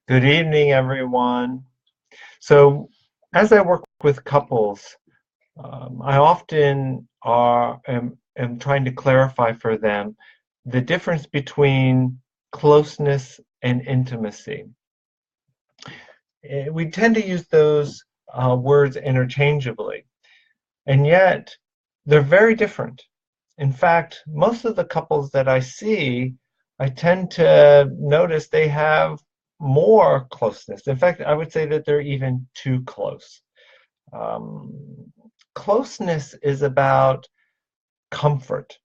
Good evening, everyone. So, as I work with couples, I often am trying to clarify for them the difference between closeness and intimacy. We tend to use those words interchangeably, and yet they're very different. In fact, most of the couples that I see, I tend to notice they have more closeness. In fact, I would say that they're even too close. Um, Closeness is about comfort.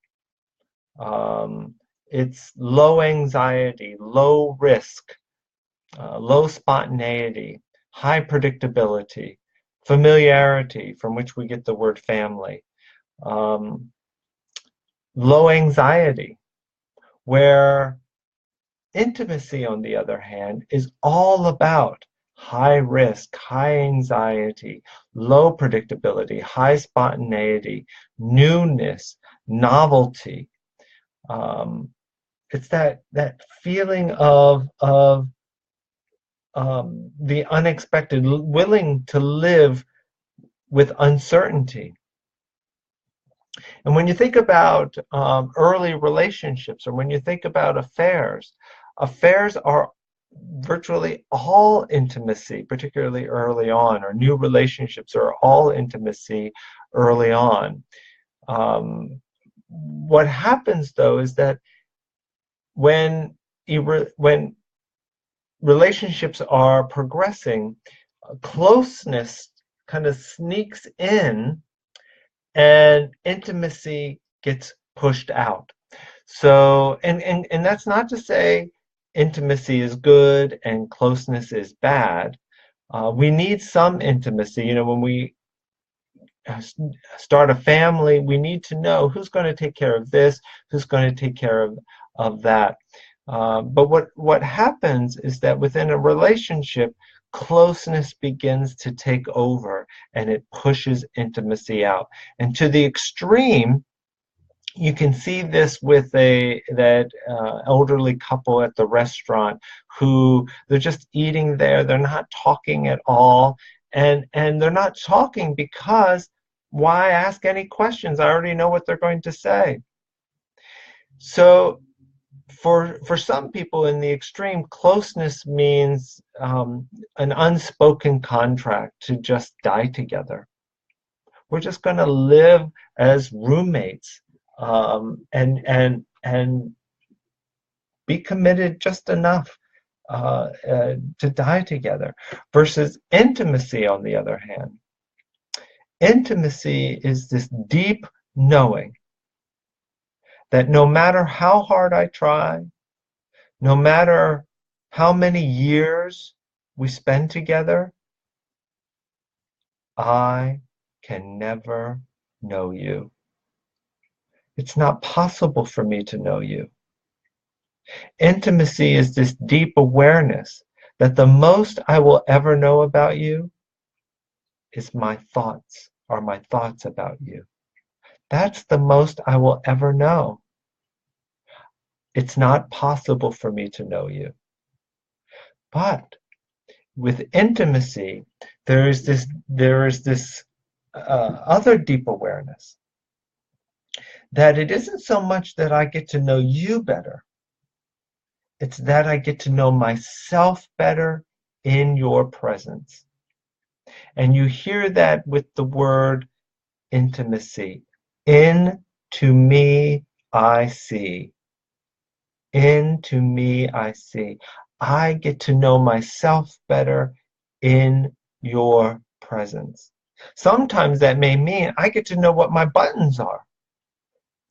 Um, it's low anxiety, low risk, low spontaneity, high predictability, familiarity, from which we get the word family, um, low anxiety, where intimacy, on the other hand, is all about high risk, high anxiety, low predictability, high spontaneity, newness, novelty. Um, it's that feeling of the unexpected, willing to live with uncertainty. And when you think about early relationships, or when you think about affairs, affairs are virtually all intimacy, particularly early on, or new relationships are all intimacy early on. What happens though is that when when relationships are progressing, closeness kind of sneaks in and intimacy gets pushed out. So, and that's not to say intimacy is good and closeness is bad. We need some intimacy. When we start a family, we need to know who's going to take care of this, who's going to take care of that. But what happens is that within a relationship, closeness begins to take over and it pushes intimacy out. And to the extreme, you can see this with that elderly couple at the restaurant who they're just eating there, they're not talking at all, and they're not talking because why ask any questions? I already know what they're going to say. So for some people in the extreme, closeness means an unspoken contract to just die together. We're just going to live as roommates, and be committed just enough to die together. Versus intimacy, on the other hand, intimacy is this deep knowing that no matter how hard I try, no matter how many years we spend together, I can never know you. It's not possible for me to know you. Intimacy is this deep awareness that the most I will ever know about you is my thoughts, are my thoughts about you. That's the most I will ever know. It's not possible for me to know you. But with intimacy, there is this other deep awareness that it isn't so much that I get to know you better, it's that I get to know myself better in your presence. And you hear that with the word intimacy. Into me I see. Into me I see. I get to know myself better in your presence. Sometimes that may mean I get to know what my buttons are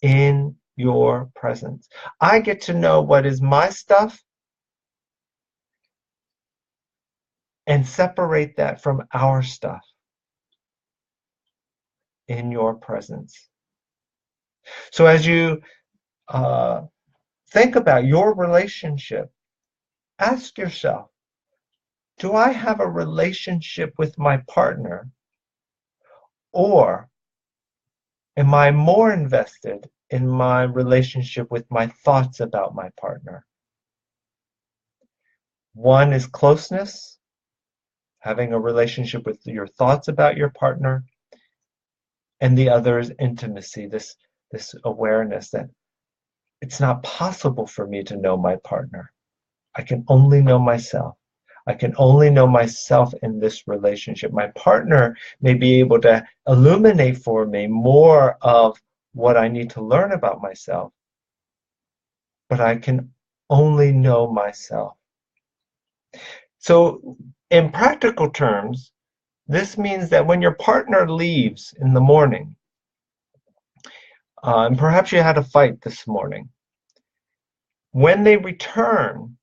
in your presence. I get to know what is my stuff and separate that from our stuff in your presence. So as you think about your relationship, ask yourself, do I have a relationship with my partner, or am I more invested in my relationship with my thoughts about my partner? One is closeness, having a relationship with your thoughts about your partner, and the other is intimacy, this awareness that it's not possible for me to know my partner. I can only know myself. I can only know myself in this relationship. My partner may be able to illuminate for me more of what I need to learn about myself, but I can only know myself. So, in practical terms, this means that when your partner leaves in the morning, and perhaps you had a fight this morning, when they return,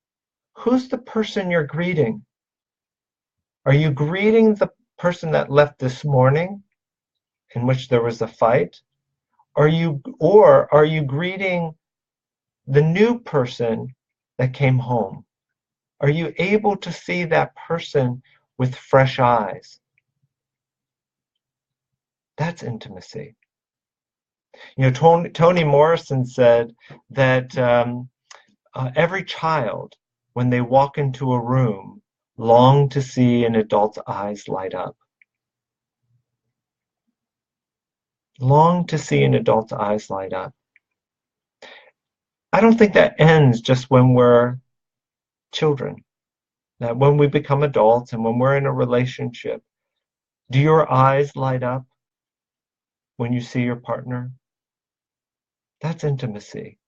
who's the person you're greeting? Are you greeting the person that left this morning in which there was a fight? Or are you greeting the new person that came home? Are you able to see that person with fresh eyes? That's intimacy. Toni Morrison said that every child, when they walk into a room, long to see an adult's eyes light up. Long to see an adult's eyes light up. I don't think that ends just when we're children. That when we become adults and when we're in a relationship, do your eyes light up when you see your partner? That's intimacy,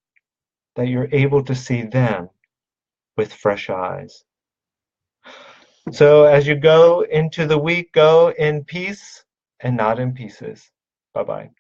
that you're able to see them with fresh eyes. So as you go into the week, go in peace and not in pieces. Bye bye.